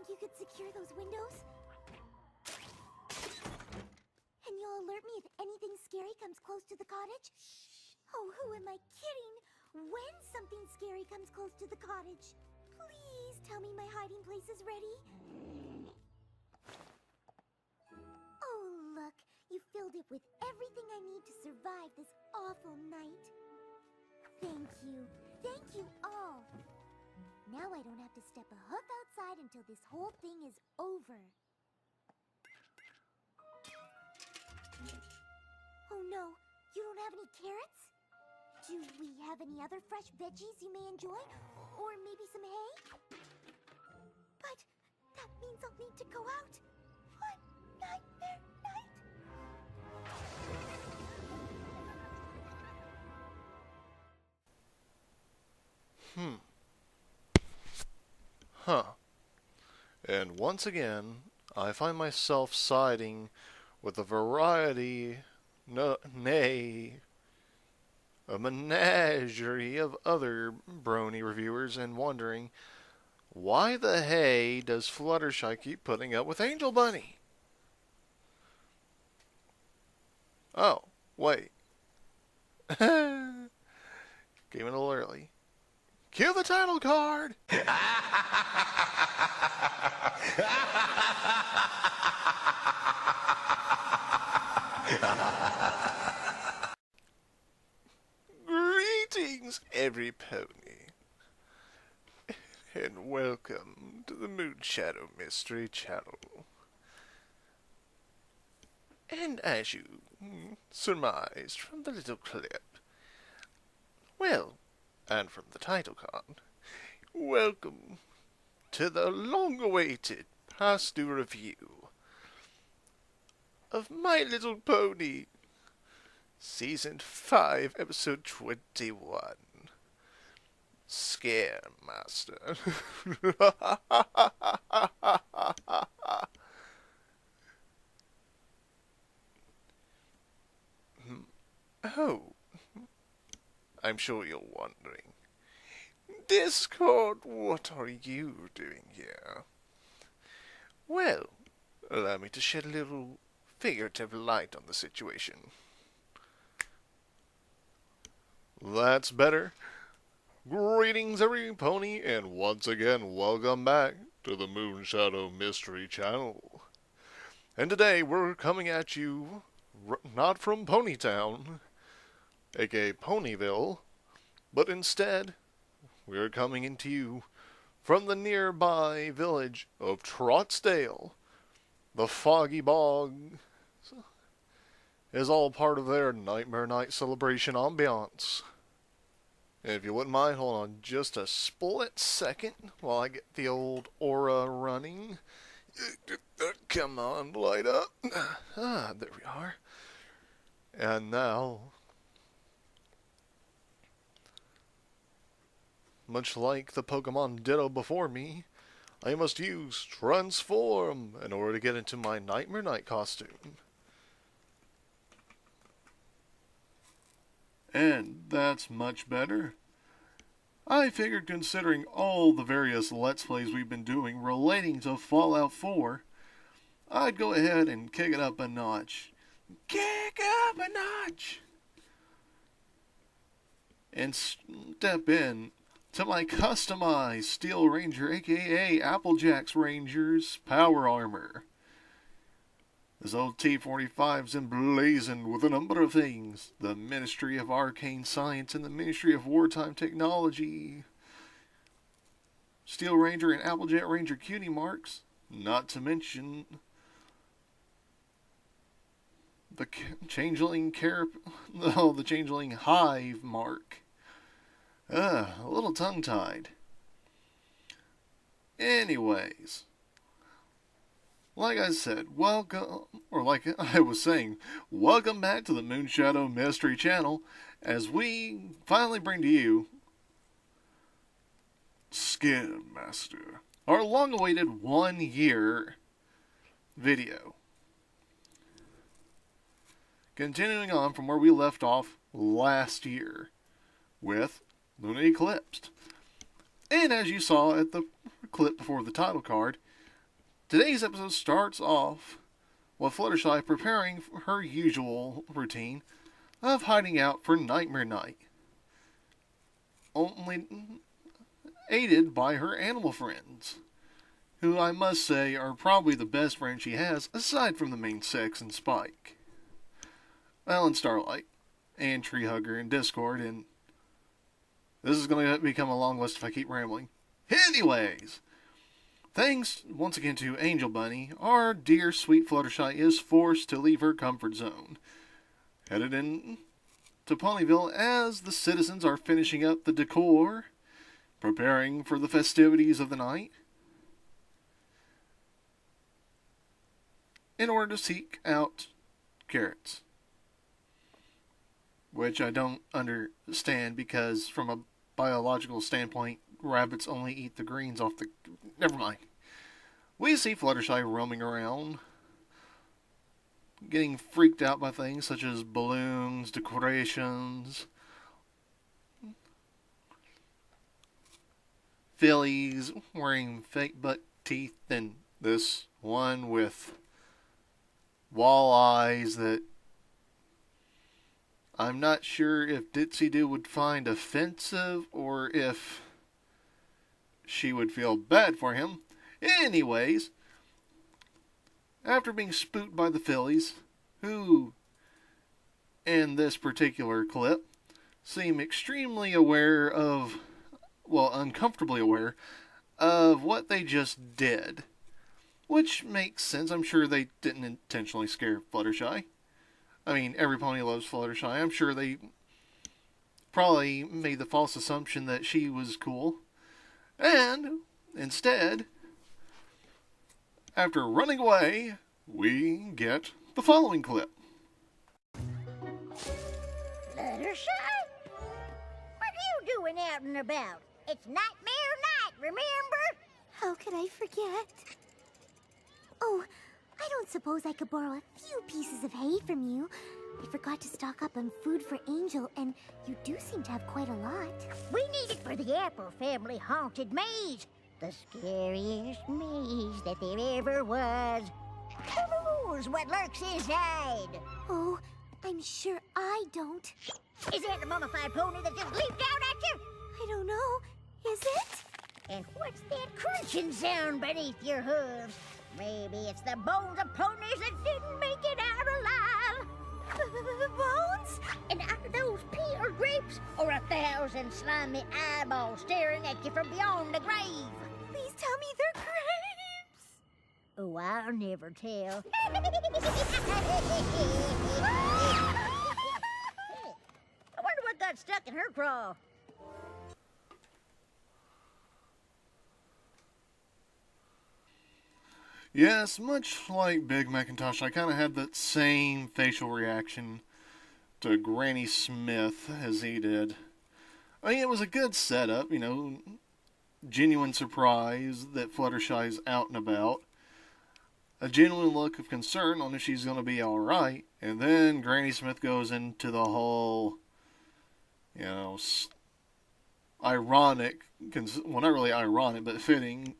think you could secure those windows? And you'll alert me if anything scary comes close to the cottage? Oh, who am I kidding? When something scary comes close to the cottage, please tell me my hiding place is ready. Oh, look, you filled it with everything I need to survive this awful night. Thank you. Thank you all. Now I don't have to step a hoof outside until this whole thing is over. Oh no, you don't have any carrots? Do we have any other fresh veggies you may enjoy? Or maybe some hay? But that means I'll need to go out on Nightmare Night. Huh. And once again, I find myself siding with a variety, nay, a menagerie of other brony reviewers and wondering, why the hey does Fluttershy keep putting up with Angel Bunny? Oh, wait. Came in a little early. Cue the title card! Greetings, every pony, and welcome to the Moonshadow Mystery channel. And as you surmised from the little clip, well, and from the title card, welcome to the long-awaited past due review of My Little Pony, Season 5, Episode 21, Scare Master. Oh, I'm sure you're wondering, Discord, what are you doing here? Well, allow me to shed a little figurative light on the situation. That's better. Greetings, every pony, and once again, welcome back to the Moonshadow Mystery channel. And today, we're coming at you, not from Ponytown, aka Ponyville, but instead, we're coming into you from the nearby village of Trotsdale. The Foggy Bog is all part of their Nightmare Night celebration ambiance. If you wouldn't mind, hold on just a split second while I get the old aura running. Come on, light up. Ah, there we are. And now, much like the Pokemon Ditto before me, I must use Transform in order to get into my Nightmare Night costume. And that's much better. I figured, considering all the various Let's Plays we've been doing relating to Fallout 4, I'd go ahead and kick it up a notch. Kick up a notch! And step in to my customized Steel Ranger, aka Applejack's Ranger's power armor. This old T-45's emblazoned with a number of things: the Ministry of Arcane Science and the Ministry of Wartime Technology, Steel Ranger and Applejack Ranger cutie marks, not to mention the Changeling the Changeling Hive mark. A little tongue-tied. Anyways, like I said, welcome, or like I was saying, welcome back to the Moonshadow Mystery channel, as we finally bring to you Scare Master, our long-awaited 1-year video. Continuing on from where we left off last year with Luna Eclipsed. And as you saw at the clip before the title card, today's episode starts off with Fluttershy preparing for her usual routine of hiding out for Nightmare Night, only aided by her animal friends, who I must say are probably the best friends she has aside from the main Sex and Spike. Well, and Starlight, and Treehugger, and Discord, and this is going to become a long list if I keep rambling. Anyways, thanks once again to Angel Bunny, our dear sweet Fluttershy is forced to leave her comfort zone, headed in to Ponyville as the citizens are finishing up the decor, preparing for the festivities of the night, in order to seek out carrots. Which I don't understand because from a biological standpoint, rabbits only eat the greens off the... Never mind. We see Fluttershy roaming around, getting freaked out by things such as balloons, decorations, fillies wearing fake buck teeth, and this one with wall eyes that I'm not sure if Ditsy Doo would find offensive or if she would feel bad for him. Anyways, after being spooked by the fillies, who, in this particular clip, seem extremely aware of, well, uncomfortably aware of what they just did. Which makes sense. I'm sure they didn't intentionally scare Fluttershy. I mean, every pony loves Fluttershy. I'm sure they probably made the false assumption that she was cool. And, instead, after running away, we get the following clip. Fluttershy? What are you doing out and about? It's Nightmare Night, remember? How could I forget? Oh, I don't suppose I could borrow a few pieces of hay from you. I forgot to stock up on food for Angel, and you do seem to have quite a lot. We need it for the Apple Family Haunted Maze. The scariest maze that there ever was. Who knows what lurks inside? Oh, I'm sure I don't. Is that the mummified pony that just leaped out at you? I don't know. Is it? And what's that crunching sound beneath your hooves? Maybe it's the bones of ponies that didn't make it out alive. Bones? And are those pea or grapes? Or 1,000 slimy eyeballs staring at you from beyond the grave? Please tell me they're grapes. Oh, I'll never tell. I wonder what got stuck in her craw. Yes, much like Big Macintosh, I kind of had that same facial reaction to Granny Smith as he did. I mean, it was a good setup, you know, genuine surprise that Fluttershy's out and about, a genuine look of concern on if she's going to be alright, and then Granny Smith goes into the whole, you know, ironic, well, not really ironic, but fitting,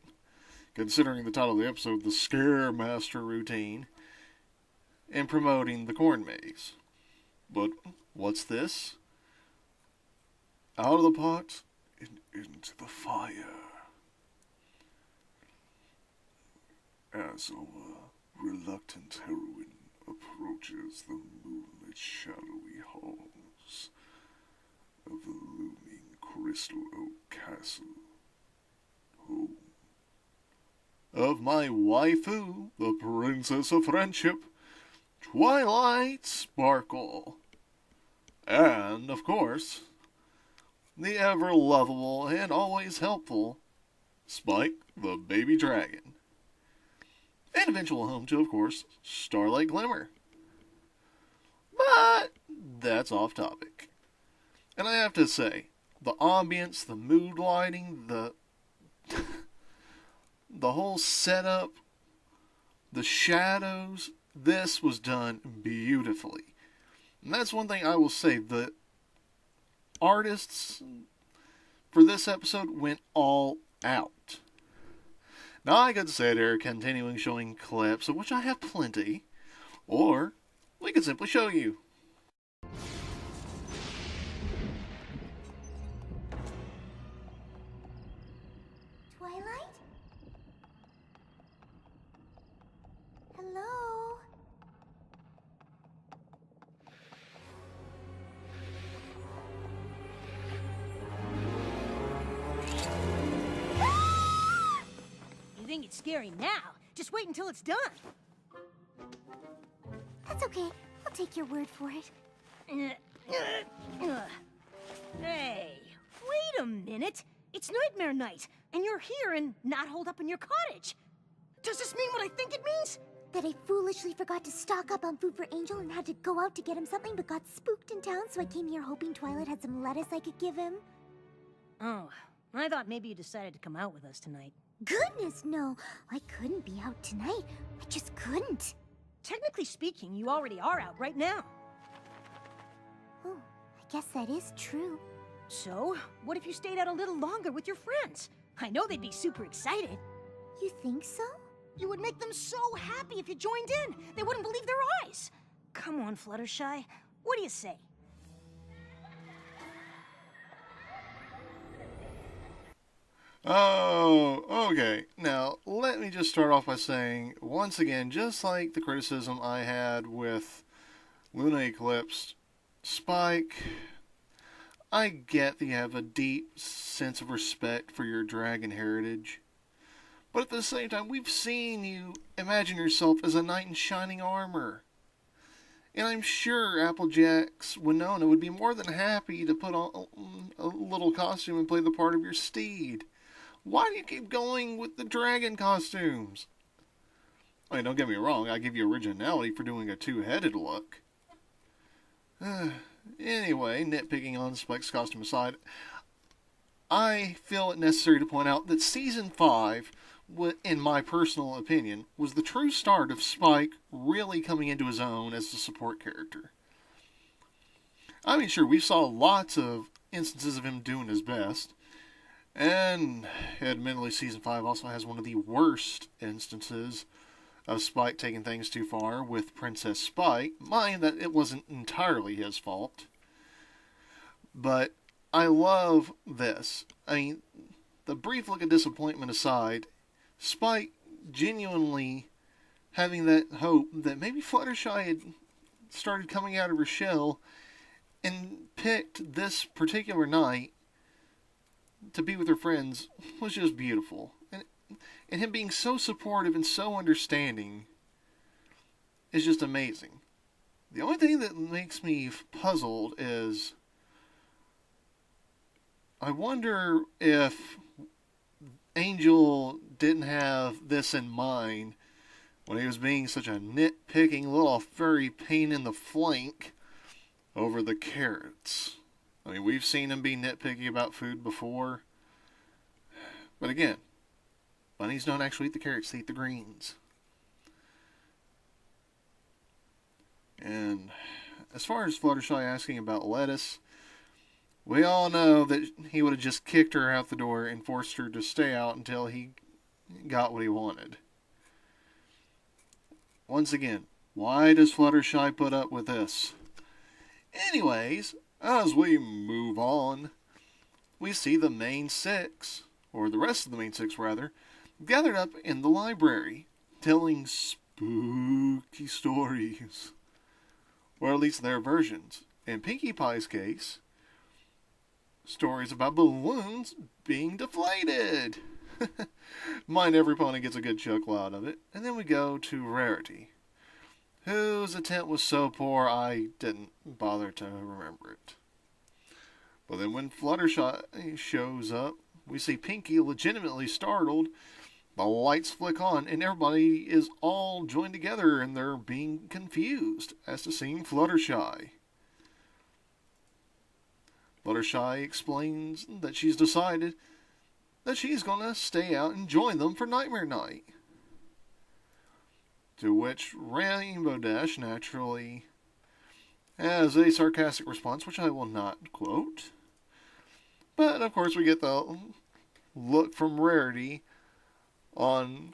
considering the title of the episode, the Scare Master routine, and promoting the corn maze. But what's this? Out of the pot and into the fire. As our reluctant heroine approaches the moonlit shadowy halls of the looming Crystal Oak Castle, home of my waifu, the Princess of Friendship, Twilight Sparkle. And, of course, the ever-lovable and always helpful Spike the Baby Dragon. And eventual home to, of course, Starlight Glimmer. But that's off topic. And I have to say, the ambience, the mood lighting, the whole setup, the shadows, this was done beautifully. And that's one thing I will say, the artists for this episode went all out. Now I could sit here continuing showing clips, of which I have plenty, or we could simply show you. Twilight? Hello? You think it's scary now? Just wait until it's done. That's okay. I'll take your word for it. Hey, wait a minute. It's nightmare night, and you're here and not holed up in your cottage. Does this mean what I think it means? That I foolishly forgot to stock up on food for Angel and had to go out to get him something but got spooked in town, so I came here hoping Twilight had some lettuce I could give him. Oh, I thought maybe you decided to come out with us tonight. Goodness, no. I couldn't be out tonight. I just couldn't. Technically speaking, you already are out right now. Oh, I guess that is true. So, what if you stayed out a little longer with your friends? I know they'd be super excited. You think so? You would make them so happy if you joined in. They wouldn't believe their eyes. Come on, Fluttershy. What do you say? Oh, okay. Now, let me just start off by saying, once again, just like the criticism I had with Luna Eclipsed, Spike, I get that you have a deep sense of respect for your dragon heritage. But at the same time, we've seen you imagine yourself as a knight in shining armor. And I'm sure Applejack's Winona would be more than happy to put on a little costume and play the part of your steed. Why do you keep going with the dragon costumes? I mean, don't get me wrong, I give you originality for doing a two-headed look. Anyway, nitpicking on Spike's costume aside, I feel it necessary to point out that Season 5, in my personal opinion, was the true start of Spike really coming into his own as a support character. I mean, sure, we saw lots of instances of him doing his best, and admittedly, Season 5 also has one of the worst instances of Spike taking things too far with Princess Spike. Mind that it wasn't entirely his fault. But I love this. I mean, the brief look of disappointment aside, Spike genuinely having that hope that maybe Fluttershy had started coming out of her shell and picked this particular night to be with her friends was just beautiful. And him being so supportive and so understanding is just amazing. The only thing that makes me puzzled is I wonder if Angel didn't have this in mind when he was being such a nitpicking little furry pain in the flank over the carrots. I mean, we've seen him be nitpicky about food before. But again, bunnies don't actually eat the carrots, they eat the greens. And as far as Fluttershy asking about lettuce, we all know that he would have just kicked her out the door and forced her to stay out until he got what he wanted. Once again, why does Fluttershy put up with this? Anyways, as we move on, we see the main six, or the rest of the main six rather, gathered up in the library, telling spooky stories. Or at least their versions. In Pinkie Pie's case, stories about balloons being deflated. Mind every pony gets a good chuckle out of it. And then we go to Rarity, whose attempt was so poor I didn't bother to remember it. But then when Fluttershy shows up, we see Pinkie legitimately startled. The lights flick on, and everybody is all joined together, and they're being confused as to seeing Fluttershy. Fluttershy explains that she's decided that she's going to stay out and join them for Nightmare Night. To which Rainbow Dash naturally has a sarcastic response, which I will not quote. But, of course, we get the look from Rarity on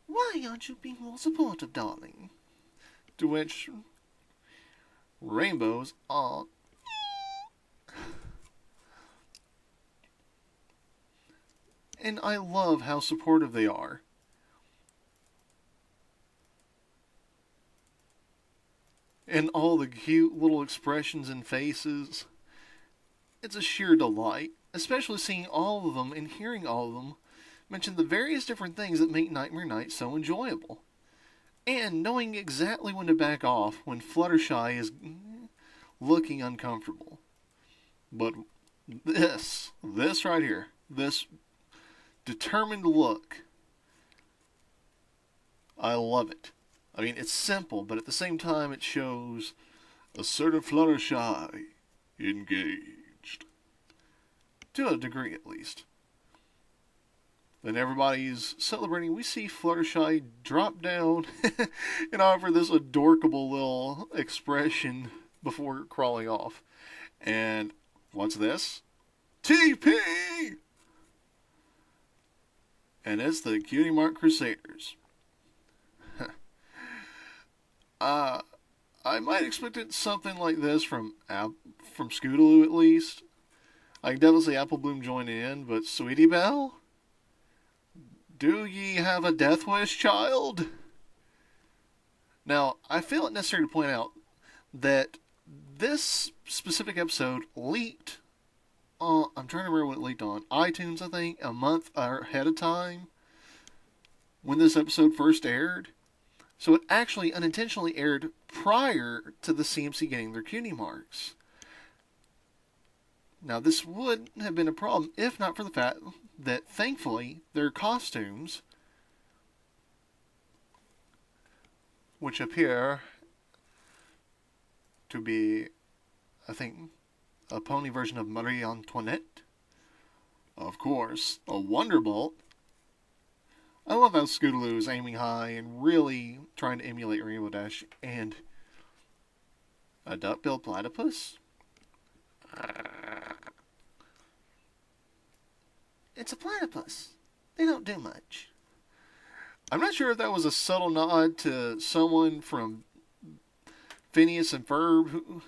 why aren't you being more supportive, darling? To which rainbows are and I love how supportive they are. And all the cute little expressions and faces. It's a sheer delight, especially seeing all of them and hearing all of them mention the various different things that make Nightmare Night so enjoyable. And knowing exactly when to back off when Fluttershy is looking uncomfortable. But this right here, this determined look, I love it. I mean, it's simple, but at the same time it shows assertive Fluttershy engaged. To a degree, at least. Then everybody's celebrating. We see Fluttershy drop down and offer this adorable little expression before crawling off. And what's this? TP! And it's the Cutie Mark Crusaders. I might expect something like this from Scootaloo at least. I can definitely see Apple Bloom join in, but Sweetie Belle? Do ye have a death wish, child? Now, I feel it necessary to point out that this specific episode leaked on, I'm trying to remember when it leaked on, iTunes, I think, a month ahead of time when this episode first aired. So it actually unintentionally aired prior to the CMC getting their cutie marks. Now, this would have been a problem if not for the fact that, thankfully, their costumes, which appear to be, I think, a pony version of Marie Antoinette, of course, a Wonderbolt. I love how Scootaloo is aiming high and really trying to emulate Rainbow Dash and a duck-billed platypus. It's a platypus. They don't do much. I'm not sure if that was a subtle nod to someone from Phineas and Ferb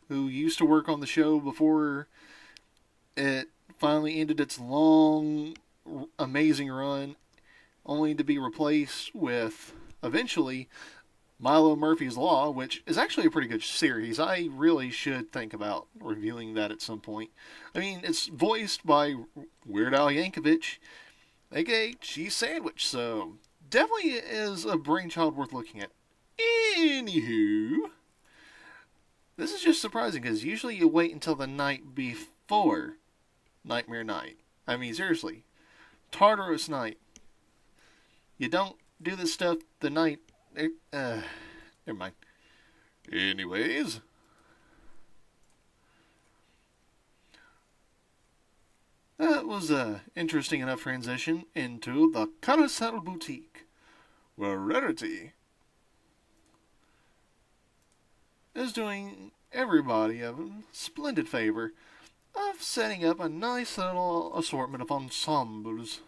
who used to work on the show before it finally ended its long, amazing run, only to be replaced with, eventually, Milo Murphy's Law, which is actually a pretty good series. I really should think about reviewing that at some point. I mean, it's voiced by Weird Al Yankovic, aka Cheese Sandwich, so definitely is a brainchild worth looking at. Anywho, this is just surprising, because usually you wait until the night before Nightmare Night. I mean, seriously. Tartarus Night. You don't do this stuff the night... never mind. Anyways. That was an interesting enough transition into the Carousel Boutique, where Rarity is doing everybody a splendid favor of setting up a nice little assortment of ensembles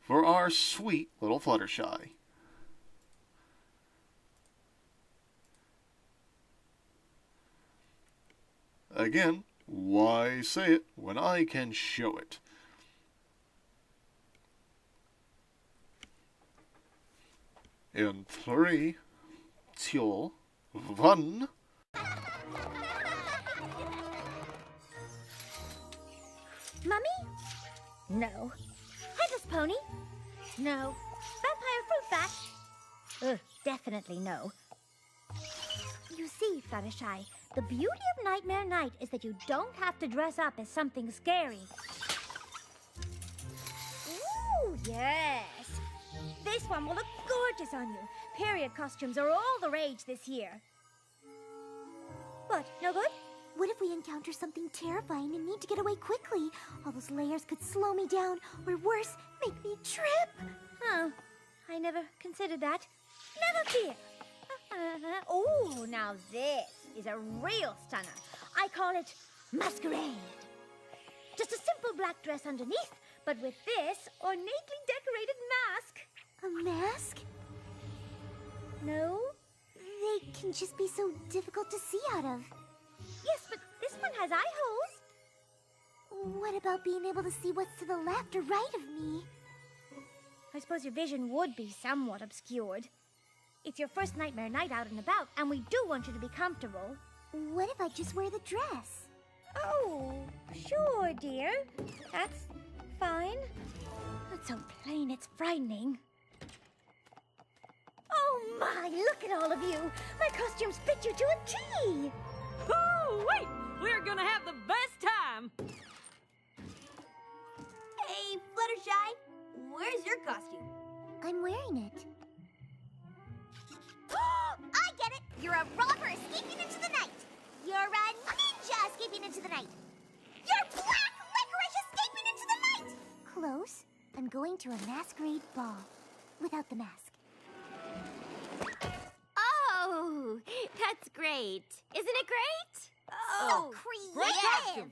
for our sweet little Fluttershy. Again, why say it when I can show it? In 3, 2, 1... Mummy? No. Headless Pony? No. Vampire Fruit Bat? Ugh, definitely no. You see, Fluttershy, the beauty of Nightmare Night is that you don't have to dress up as something scary. Ooh, yes. This one will look gorgeous on you. Period costumes are all the rage this year. What, no good? What if we encounter something terrifying and need to get away quickly? All those layers could slow me down, or worse, make me trip. Oh, I never considered that. Never fear. Oh, now this is a real stunner. I call it Masquerade. Just a simple black dress underneath, but with this ornately decorated mask. A mask? No? They can just be so difficult to see out of. Yes, but this one has eye holes. What about being able to see what's to the left or right of me? I suppose your vision would be somewhat obscured. It's your first nightmare night out and about, and we do want you to be comfortable. What if I just wear the dress? Oh, sure, dear. That's fine. It's so plain, it's frightening. Oh my, look at all of you! My costumes fit you to a T! Oh, wait! We're gonna have the best time! Hey, Fluttershy, where's your costume? I'm wearing it. I get it! You're a robber escaping into the night! You're a ninja escaping into the night! You're black licorice escaping into the night! Close. I'm going to a masquerade ball. Without the mask. Oh, that's great. Isn't it great? Oh, great creative!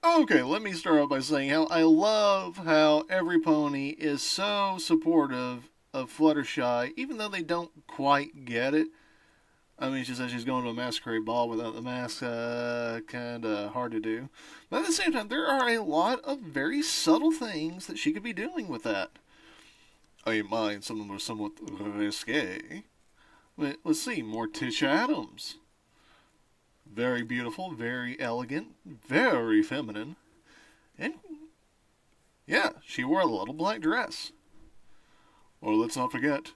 Okay, let me start off by saying how I love how every pony is so supportive of Fluttershy, even though they don't quite get it. I mean, she says she's going to a masquerade ball without the mask, kinda hard to do. But at the same time, there are a lot of very subtle things that she could be doing with that. I mind some of them are somewhat risque. Let's see, Morticia Adams. Very beautiful, very elegant, very feminine. And, yeah, she wore a little black dress. Or let's not forget,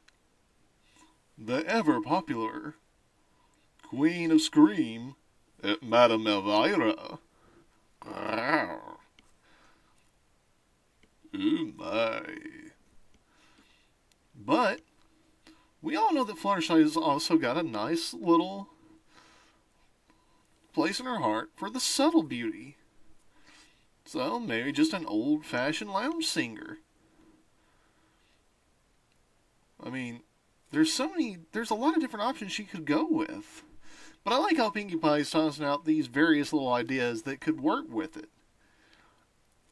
the ever-popular Queen of Scream, Madame Elvira. Ooh, my. But we all know that Fluttershy has also got a nice little place in her heart for the subtle beauty. So maybe just an old-fashioned lounge singer. I mean, there's a lot of different options she could go with. But I like how Pinkie Pie's tossing out these various little ideas that could work with it.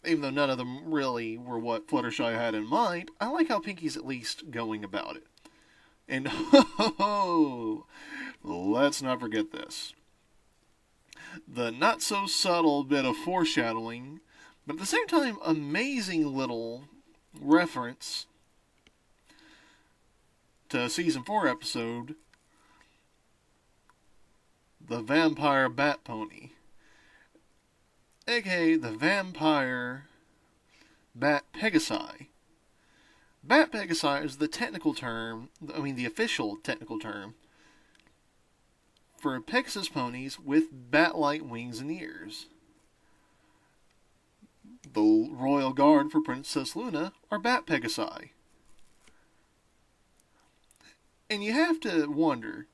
Even though none of them really were what Fluttershy had in mind, I like how Pinkie's at least going about it. And let's not forget this. The not-so-subtle bit of foreshadowing, but at the same time, amazing little reference to a Season 4 episode, The Vampire Bat Pony. A.k.a. the Vampire Bat Pegasi. Bat Pegasi is the technical term, the official technical term, for Pegasus ponies with bat-like wings and ears. The Royal Guard for Princess Luna are Bat Pegasi. And you have to wonder,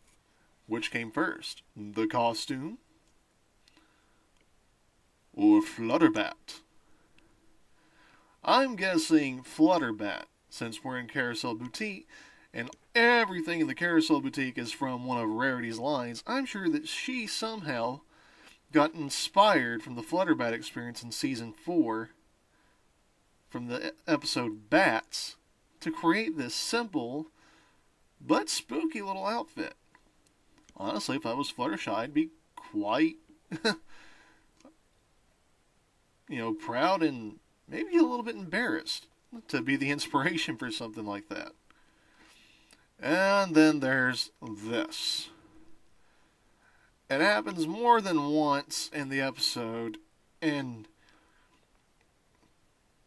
which came first, the costume or Flutterbat? I'm guessing Flutterbat, since we're in Carousel Boutique, and everything in the Carousel Boutique is from one of Rarity's lines. I'm sure that she somehow got inspired from the Flutterbat experience in Season 4, from the episode Bats, to create this simple but spooky little outfit. Honestly, if I was Fluttershy, I'd be quite, proud and maybe a little bit embarrassed to be the inspiration for something like that. And then there's this. It happens more than once in the episode, and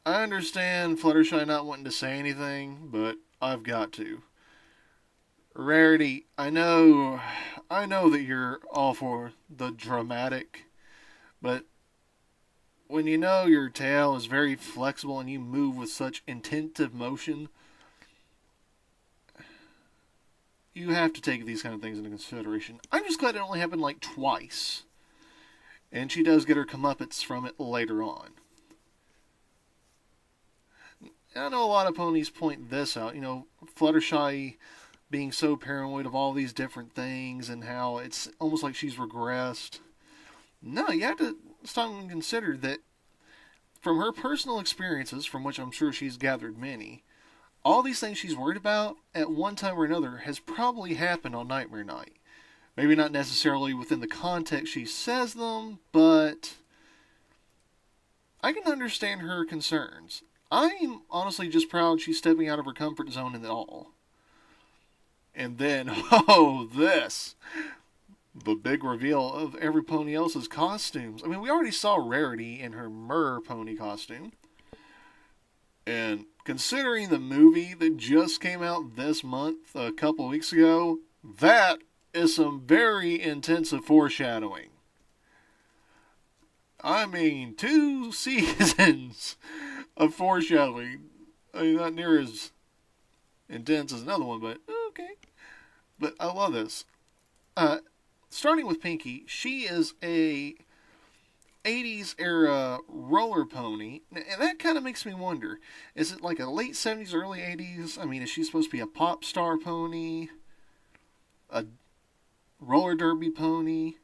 I understand Fluttershy not wanting to say anything, but I've got to. Rarity, I know that you're all for the dramatic, but when you know your tail is very flexible and you move with such intensive motion, you have to take these kind of things into consideration. I'm just glad it only happened like twice. And she does get her comeuppance from it later on. I know a lot of ponies point this out. Fluttershy being so paranoid of all these different things and how it's almost like she's regressed. No, you have to stop and consider that from her personal experiences, from which I'm sure she's gathered many, all these things she's worried about at one time or another has probably happened on Nightmare Night. Maybe not necessarily within the context she says them, but I can understand her concerns. I'm honestly just proud she's stepping out of her comfort zone in it all. And then, oh, this! The big reveal of every pony else's costumes. I mean, we already saw Rarity in her Myrrh pony costume. And considering the movie that just came out this month, a couple weeks ago, that is some very intensive foreshadowing. I mean, 2 seasons of foreshadowing. I mean, not near as intense as another one, but okay. But I love this. Starting with Pinky, she is a 80s era roller pony, and that kind of makes me wonder, is it like a late 70s, early 80s? I mean, is she supposed to be a pop star pony? A roller derby pony?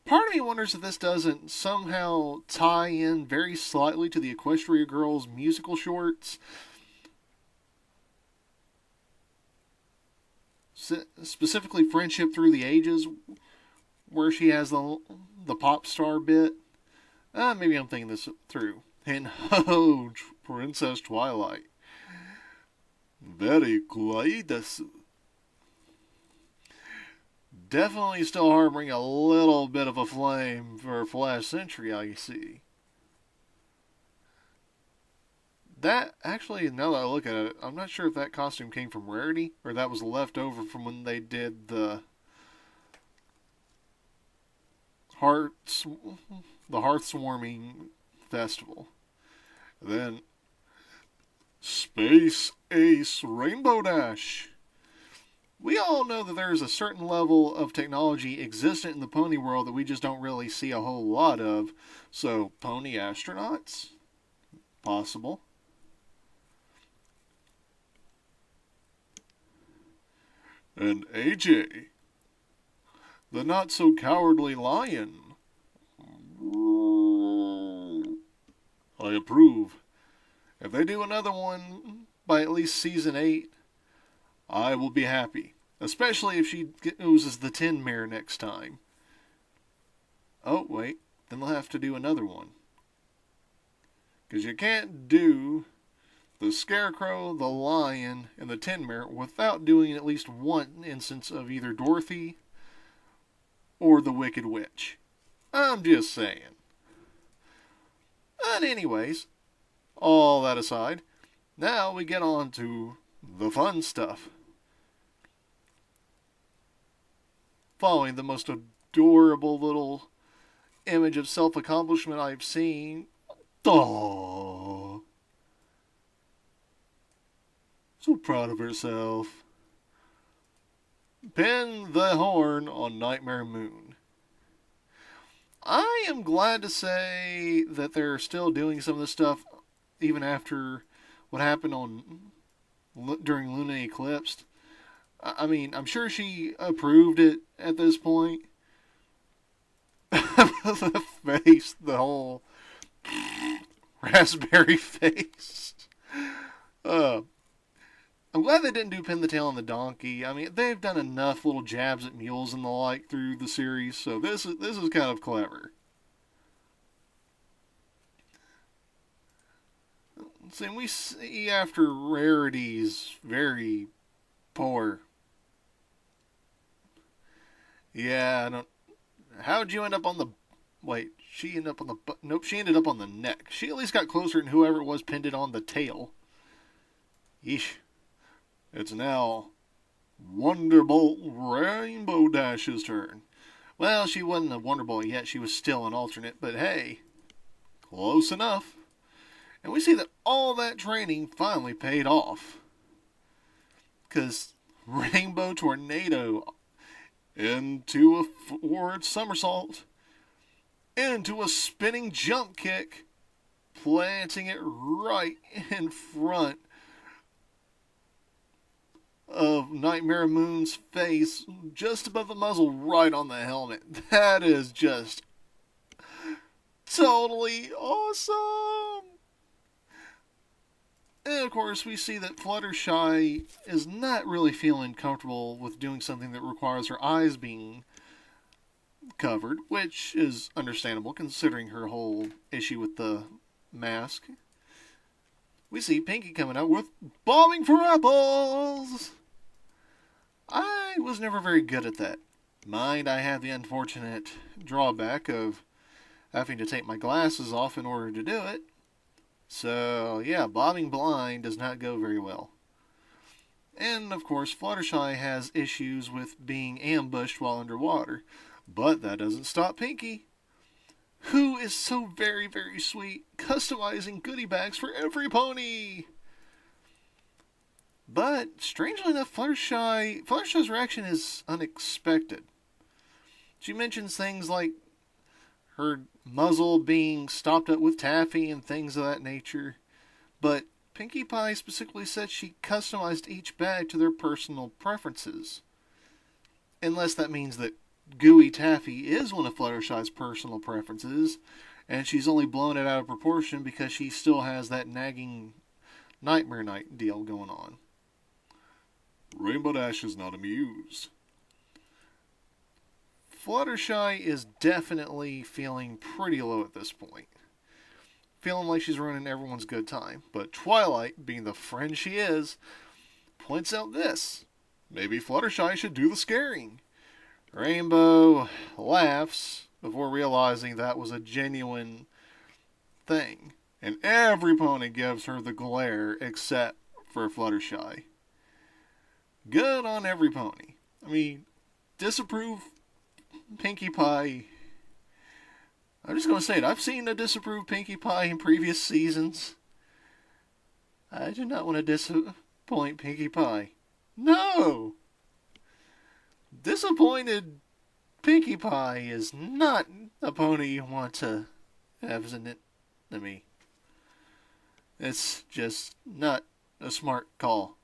Part of me wonders if this doesn't somehow tie in very slightly to the Equestria Girls musical shorts. Specifically Friendship Through the Ages, where she has the pop star bit. Maybe I'm thinking this through. And oh, Princess Twilight. Very kawaii desu. Definitely still harboring a little bit of a flame for Flash Century, I see. That, actually, now that I look at it, I'm not sure if that costume came from Rarity, or that was left over from when they did the Hearthswarming Festival. Then, Space Ace Rainbow Dash. We all know that there is a certain level of technology existent in the pony world that we just don't really see a whole lot of. So, pony astronauts? Possible. And AJ, the not-so-cowardly lion. I approve. If they do another one by at least season 8, I will be happy. Especially if she oozes the Tin Mare next time. Oh, wait. Then they'll have to do another one. Because you can't do the Scarecrow, the Lion, and the Tin Mare without doing at least one instance of either Dorothy or the Wicked Witch. I'm just saying. But anyways, all that aside, now we get on to the fun stuff. Following the most adorable little image of self-accomplishment I've seen. Aww. So proud of herself. Pin the horn on Nightmare Moon. I am glad to say that they're still doing some of this stuff even after what happened during Lunar Eclipse. I mean, I'm sure she approved it at this point. The face, the whole raspberry face. I'm glad they didn't do Pin the Tail on the Donkey. I mean, they've done enough little jabs at mules and the like through the series, so this is kind of clever. See, we see after Rarity's very poor. Yeah, I don't. How'd you end up on the? Wait, she ended up on the. Nope, she ended up on the neck. She at least got closer than whoever it was pinned it on the tail. Yeesh. It's now Wonderbolt Rainbow Dash's turn. Well, she wasn't a Wonderbolt yet. She was still an alternate, but hey, close enough. And we see that all that training finally paid off. Because Rainbow Tornado into a forward somersault, into a spinning jump kick, planting it right in front of Nightmare Moon's face, just above the muzzle, right on the helmet. That is just totally awesome! And of course, we see that Fluttershy is not really feeling comfortable with doing something that requires her eyes being covered, which is understandable considering her whole issue with the mask. We see Pinky coming out with bombing for apples! I was never very good at that. Mind, I have the unfortunate drawback of having to take my glasses off in order to do it. So, yeah, bobbing blind does not go very well. And, of course, Fluttershy has issues with being ambushed while underwater. But that doesn't stop Pinky, who is so very, very sweet, customizing goodie bags for every pony. But, strangely enough, Fluttershy's reaction is unexpected. She mentions things like her muzzle being stopped up with taffy and things of that nature. But Pinkie Pie specifically said she customized each bag to their personal preferences. Unless that means that gooey taffy is one of Fluttershy's personal preferences, and she's only blown it out of proportion because she still has that nagging Nightmare Night deal going on. Rainbow Dash is not amused. Fluttershy is definitely feeling pretty low at this point. Feeling like she's ruining everyone's good time. But Twilight, being the friend she is, points out this. Maybe Fluttershy should do the scaring. Rainbow laughs before realizing that was a genuine thing. And every pony gives her the glare except for Fluttershy. Good on every pony. I mean, disapprove Pinkie Pie. I'm just going to say it. I've seen a disapproved Pinkie Pie in previous seasons. I do not want to disappoint Pinkie Pie. No! Disappointed Pinkie Pie is not a pony you want to have in it. I mean, it's just not a smart call.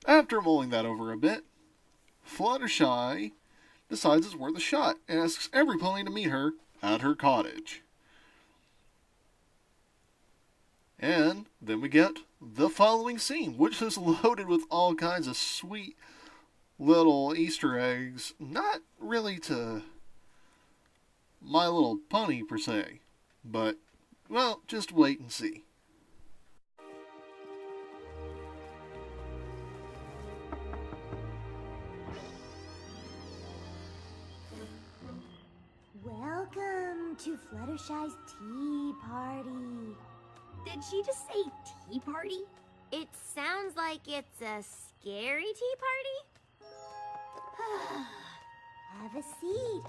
After mulling that over a bit, Fluttershy decides it's worth a shot and asks every pony to meet her at her cottage. And then we get the following scene, which is loaded with all kinds of sweet little Easter eggs, not really to My Little Pony per se, but, well, just wait and see. Welcome to Fluttershy's tea party. Did she just say tea party? It sounds like it's a scary tea party. Have a seat.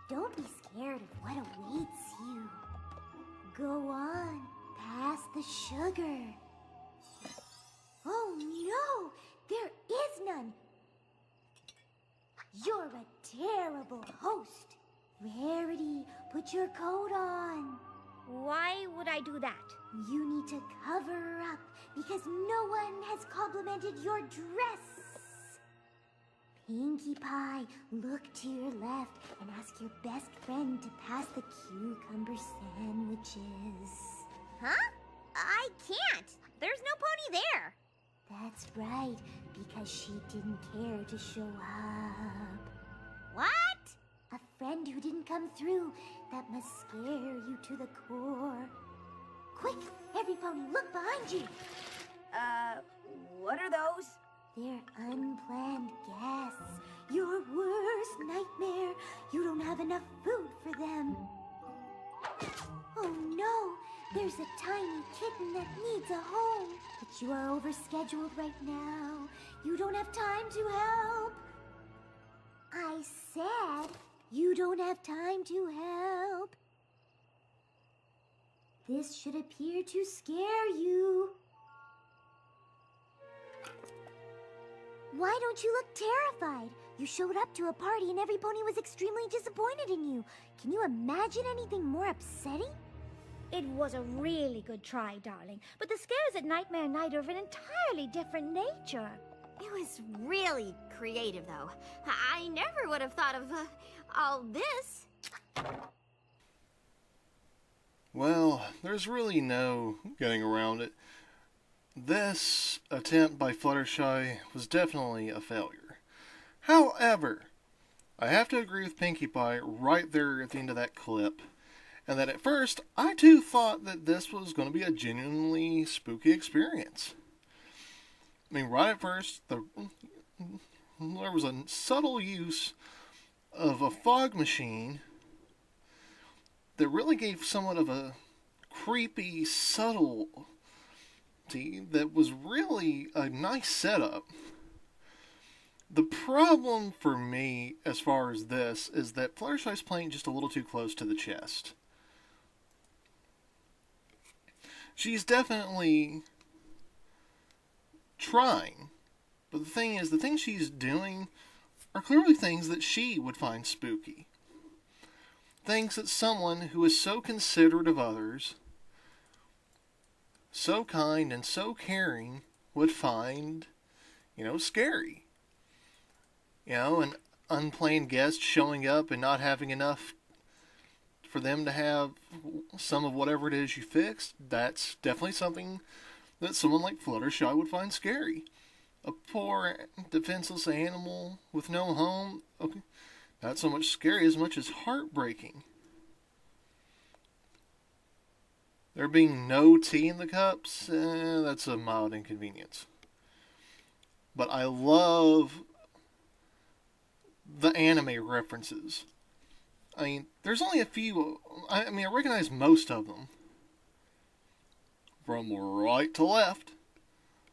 Don't be scared of what awaits you. Go on, pass the sugar. Oh no, there is none. You're a terrible host. Rarity, put your coat on. Why would I do that? You need to cover up because no one has complimented your dress. Pinkie Pie, look to your left and ask your best friend to pass the cucumber sandwiches. Huh? I can't. There's no pony there. That's right, because she didn't care to show up. What? A friend who didn't come through, that must scare you to the core. Quick, every pony, look behind you. What are those? They're unplanned guests. Your worst nightmare. You don't have enough food for them. Oh no, there's a tiny kitten that needs a home. But you are overscheduled right now. You don't have time to help. I said you don't have time to help. This should appear to scare you. Why don't you look terrified? You showed up to a party and every pony was extremely disappointed in you. Can you imagine anything more upsetting? It was a really good try, darling, but the scares at Nightmare Night are of an entirely different nature. It was really creative, though. I never would have thought of all this. Well, there's really no getting around it. This attempt by Fluttershy was definitely a failure. However, I have to agree with Pinkie Pie right there at the end of that clip, and that at first, I too thought that this was going to be a genuinely spooky experience. I mean, right at first, there was a subtle use of a fog machine that really gave somewhat of a creepy subtlety that was really a nice setup. The problem for me as far as this is that Fluttershy's playing just a little too close to the chest. She's definitely trying, but the thing is, the things she's doing are clearly things that she would find spooky. Things that someone who is so considerate of others, so kind and so caring, would find, scary. An unplanned guest showing up and not having enough for them to have some of whatever it is you fixed, that's definitely something that someone like Fluttershy would find scary. A poor, defenseless animal with no home, okay, not so much scary as much as heartbreaking. There being no tea in the cups, that's a mild inconvenience. But I love the anime references. I mean, there's only a few. I recognize most of them. From right to left,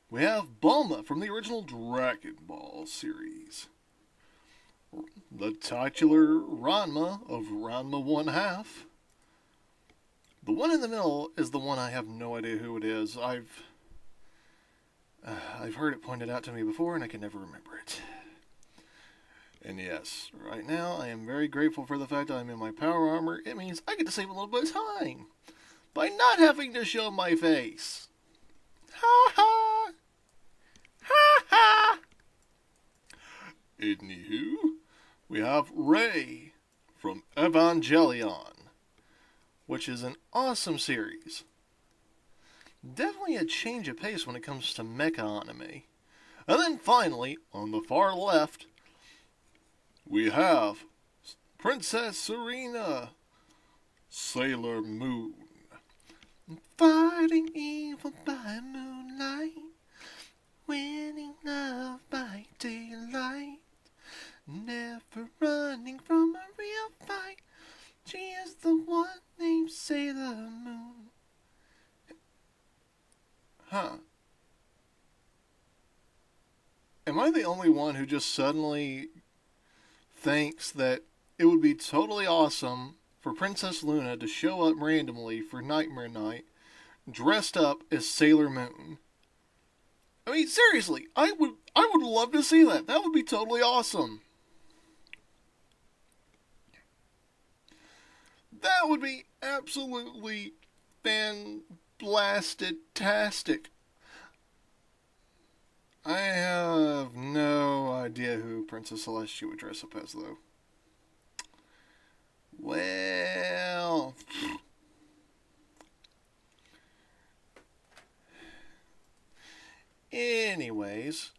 we have Bulma from the original Dragon Ball series. The titular Ranma of Ranma 1/2. The one in the middle is the one I have no idea who it is. I've heard it pointed out to me before and I can never remember it. And yes, right now I am very grateful for the fact that I'm in my power armor. It means I get to save a little bit of time by not having to show my face. Ha ha! Ha ha! Anywho, we have Rey from Evangelion, which is an awesome series. Definitely a change of pace when it comes to mecha anime. And then finally, on the far left, we have Princess Serena, Sailor Moon. Fighting evil by moonlight, winning love by daylight, never running from a real fight. She is the one named Sailor Moon. Huh. Am I the only one who just suddenly thinks that it would be totally awesome for Princess Luna to show up randomly for Nightmare Night dressed up as Sailor Moon? I mean, seriously, I would love to see that. That would be totally awesome. That would be absolutely fan-blasted-tastic. I have no idea who Princess Celestia would dress up as, though. Well, anyways,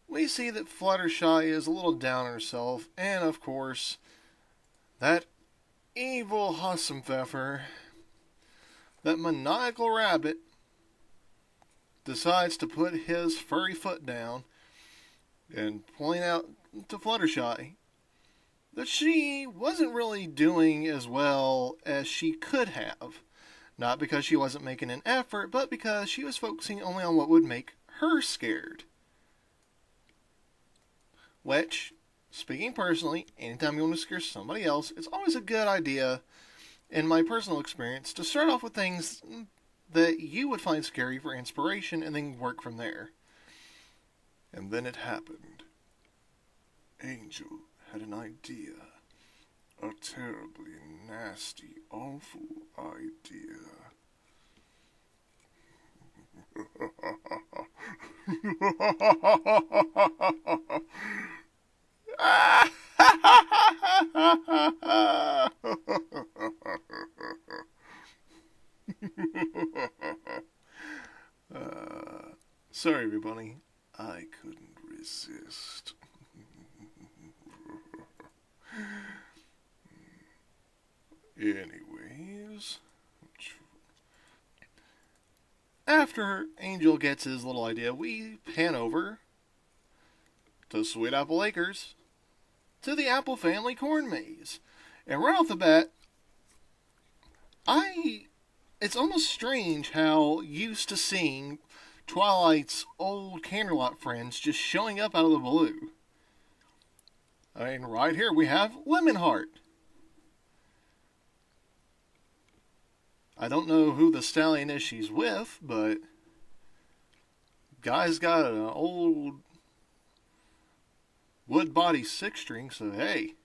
we see that Fluttershy is a little down on herself, and of course, that evil Hassenpfeffer, that maniacal rabbit, decides to put his furry foot down and point out to Fluttershy that she wasn't really doing as well as she could have. Not because she wasn't making an effort, but because she was focusing only on what would make her scared. Which, speaking personally, anytime you want to scare somebody else, it's always a good idea, in my personal experience, to start off with things that you would find scary for inspiration and then work from there. And then it happened. Angel had an idea. A terribly nasty, awful idea. Sorry, everybody. I couldn't resist. Anyways, after Angel gets his little idea, we pan over to Sweet Apple Acres, to the Apple family corn maze. And right off the bat, it's almost strange how used to seeing Twilight's old Canterlot friends just showing up out of the blue. I mean, right here we have Lemonheart. I don't know who the stallion is she's with, but guy's got an old wood body 6-string, so hey,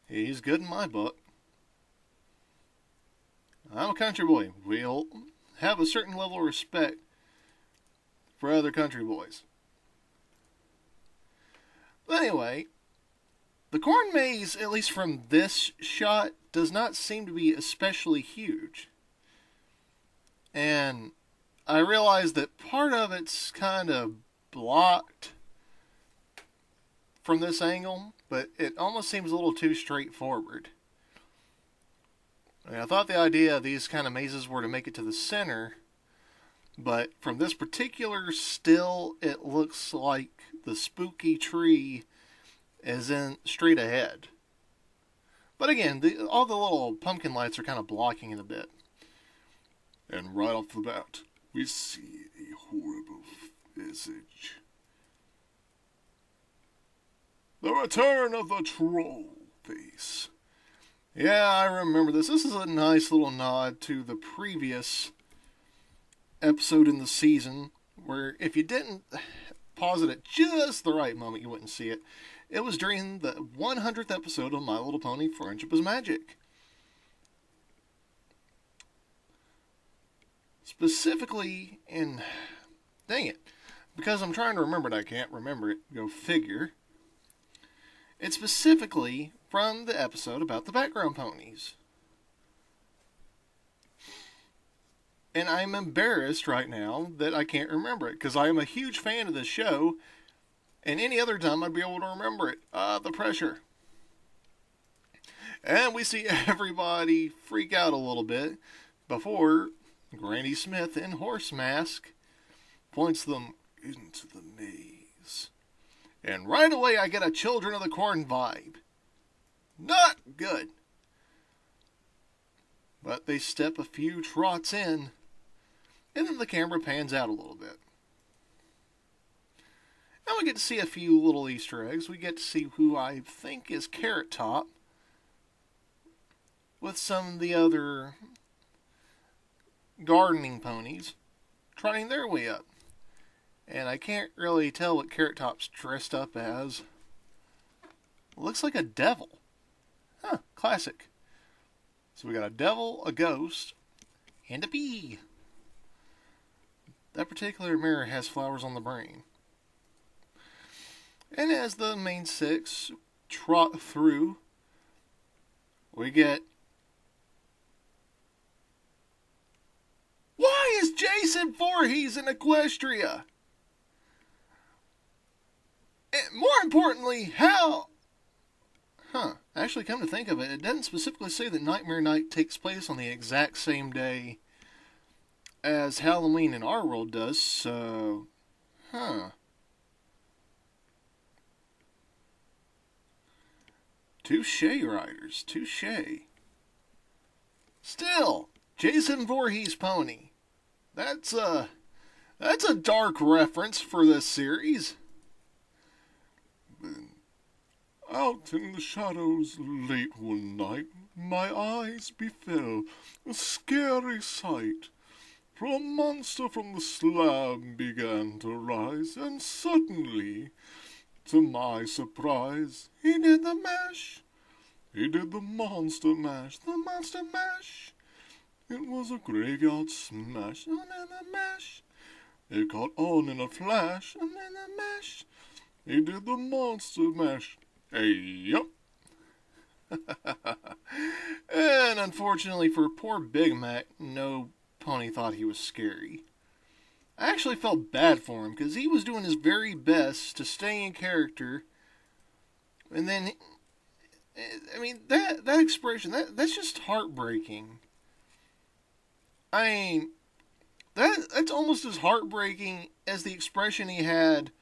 he's good in my book. I'm a country boy. We'll have a certain level of respect for other country boys. But anyway, the corn maze, at least from this shot, does not seem to be especially huge. And I realize that part of it's kind of blocked from this angle, but it almost seems a little too straightforward. I mean, I thought the idea of these kind of mazes were to make it to the center, but from this particular still, it looks like the spooky tree is in straight ahead. But again, all the little pumpkin lights are kind of blocking it a bit. And right off the bat, we see a horrible visage. The return of the troll face. Yeah, I remember this. This is a nice little nod to the previous episode in the season, where if you didn't pause it at just the right moment, you wouldn't see it. It was during the 100th episode of My Little Pony Friendship is Magic. Specifically in... Dang it. Because I'm trying to remember it, I can't remember it. Go figure. It's specifically from the episode about the background ponies. And I'm embarrassed right now that I can't remember it, because I am a huge fan of this show, and any other time I'd be able to remember it. The pressure. And we see everybody freak out a little bit before Granny Smith in horse mask points them into the maze. And right away I get a Children of the Corn vibe. Not good. But they step a few trots in, and then the camera pans out a little bit. And we get to see a few little Easter eggs. We get to see who I think is Carrot Top, with some of the other gardening ponies trotting their way up. And I can't really tell what Carrot Top's dressed up as. Looks like a devil. Huh, classic. So we got a devil, a ghost, and a bee. That particular mirror has flowers on the brain. And as the main six trot through, we get... Why is Jason Voorhees in Equestria? And more importantly, how... Actually, come to think of it, it doesn't specifically say that Nightmare Night takes place on the exact same day as Halloween in our world does, so... Touche, Riders, touche. Still, Jason Voorhees pony. That's a dark reference for this series. Then, out in the shadows late one night, my eyes befell a scary sight. For a monster from the slab began to rise, and suddenly, to my surprise, he did the mash. He did the monster mash, the monster mash. It was a graveyard smash, and in the mash, It caught on in a flash, and then a mash. He did the monster mash. Hey, yup. And unfortunately for poor Big Mac, no pony thought he was scary. I actually felt bad for him, because he was doing his very best to stay in character. And then, I mean, that expression, that's just heartbreaking. I mean, that's almost as heartbreaking as the expression he had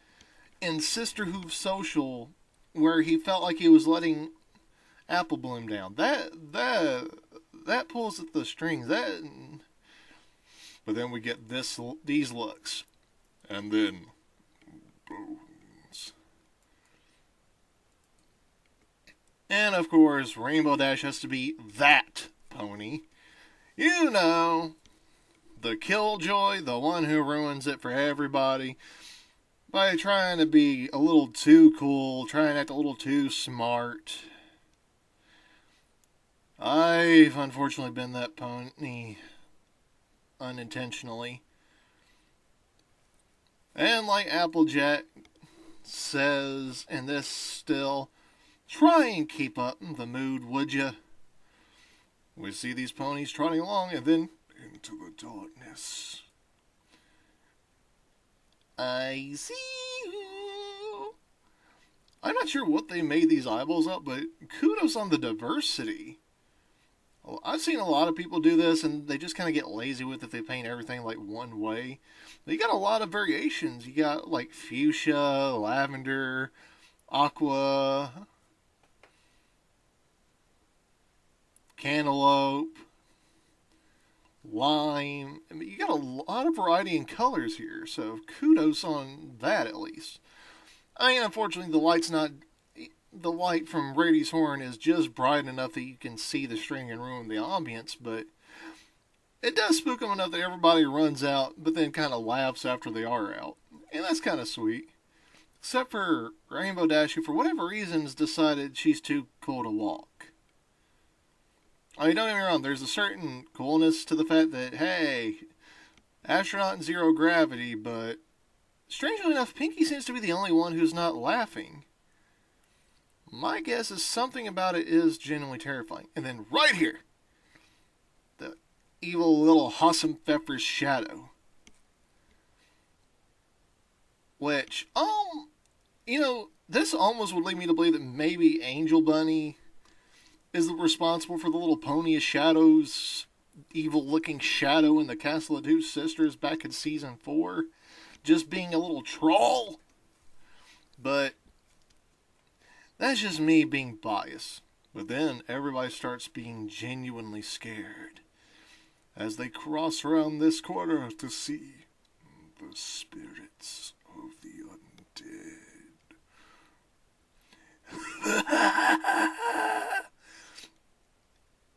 in Sister Hoof Social, where he felt like he was letting Apple Bloom down. That pulls at the strings. But then we get these looks, and then bones. And of course, Rainbow Dash has to be that pony. You know, the killjoy, the one who ruins it for everybody by trying to be a little too cool, trying to act a little too smart. I've unfortunately been that pony unintentionally. And like Applejack says in this still, try and keep up the mood, would ya? We see these ponies trotting along and then into the darkness. I see you. I'm not sure what they made these eyeballs up, but kudos on the diversity. I've seen a lot of people do this, and they just kind of get lazy with it. They paint everything like one way. But you got a lot of variations. You got like fuchsia, lavender, aqua, cantaloupe, lime. I mean, you got a lot of variety in colors here, so kudos on that at least. I mean, unfortunately, the light from Brady's horn is just bright enough that you can see the string and ruin the ambience, but it does spook them enough that everybody runs out, but then kind of laughs after they are out. And that's kind of sweet. Except for Rainbow Dash, who for whatever reasons decided she's too cool to walk. I mean, don't get me wrong, there's a certain coolness to the fact that, hey, astronaut in zero gravity, but strangely enough, Pinky seems to be the only one who's not laughing. My guess is something about it is genuinely terrifying. And then right here, the evil little Hossam Pfeffer's shadow. Which, you know, this almost would lead me to believe that maybe Angel Bunny is responsible for the little pony of shadows, evil-looking shadow in the Castle of Two Sisters back in Season 4. Just being a little troll. But that's just me being biased. But then everybody starts being genuinely scared as they cross around this corner to see the spirits of the undead.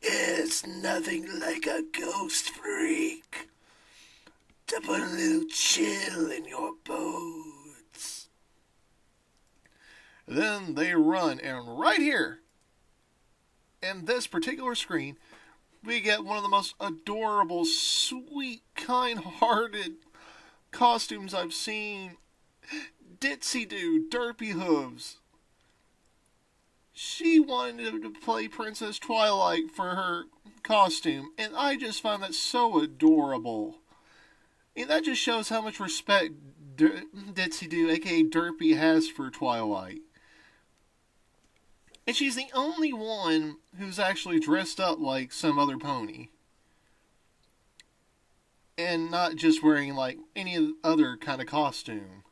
It's nothing like a ghost freak to put a little chill in your bones. Then they run, and right here, in this particular screen, we get one of the most adorable, sweet, kind-hearted costumes I've seen. Ditsy Doo, Derpy Hooves. She wanted to play Princess Twilight for her costume, and I just found that so adorable. And that just shows how much respect Ditsy Doo, aka Derpy, has for Twilight. And she's the only one who's actually dressed up like some other pony. And not just wearing like any other kind of costume.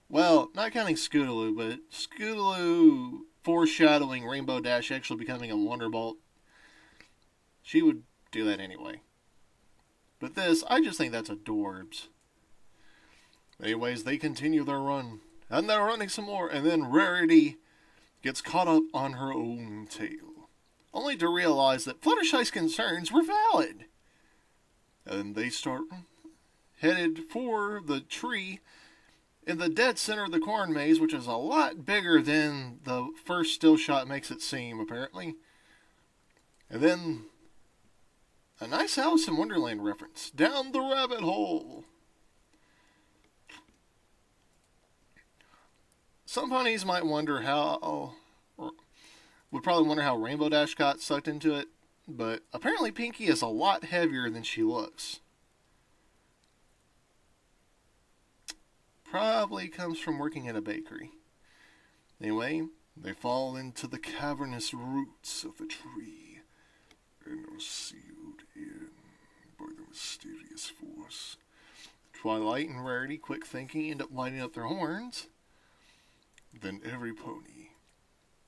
Well, not counting Scootaloo, but Scootaloo foreshadowing Rainbow Dash actually becoming a Wonderbolt. She would do that anyway. But this, I just think that's adorbs. Anyways, they continue their run. And they're running some more, and then Rarity gets caught up on her own tail. Only to realize that Fluttershy's concerns were valid. And they start headed for the tree in the dead center of the corn maze, which is a lot bigger than the first still shot makes it seem, apparently. And then a nice Alice in Wonderland reference. Down the rabbit hole. some ponies might wonder how, or would probably wonder how Rainbow Dash got sucked into it, but apparently Pinkie is a lot heavier than she looks. Probably comes from working at a bakery. Anyway, they fall into the cavernous roots of the tree and are sealed in by the mysterious force. Twilight and Rarity, quick thinking, end up lighting up their horns. Then every pony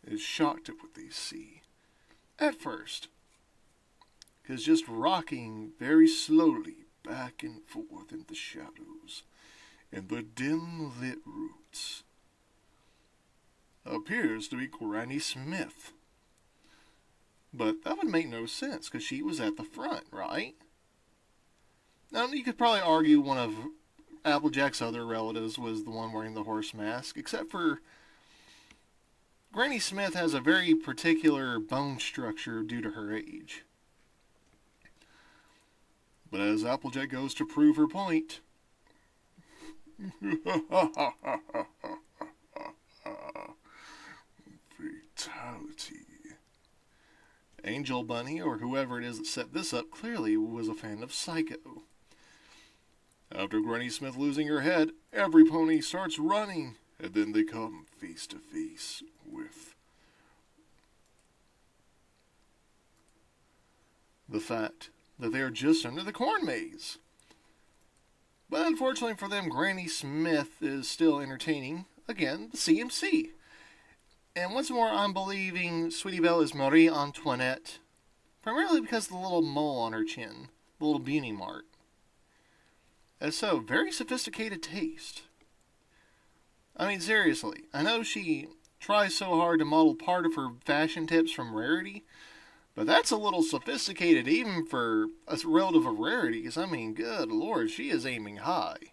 is shocked at what they see. At first, because just rocking very slowly back and forth in the shadows and the dim-lit roots appears to be Granny Smith. But that would make no sense, because she was at the front, right? Now, you could probably argue one of Applejack's other relatives was the one wearing the horse mask, except for Granny Smith has a very particular bone structure due to her age. But as Applejack goes to prove her point, fatality. Angel Bunny, or whoever it is that set this up, clearly was a fan of Psycho. After Granny Smith losing her head, every pony starts running, and then they come face to face with the fact that they are just under the corn maze. But unfortunately for them, Granny Smith is still entertaining, again, the CMC. And once more, I'm believing Sweetie Belle is Marie Antoinette, primarily because of the little mole on her chin, the little beanie mark. And so, very sophisticated taste. I mean, seriously, I know she tries so hard to model part of her fashion tips from Rarity, but that's a little sophisticated even for a relative of Rarity, because, I mean, good lord, she is aiming high.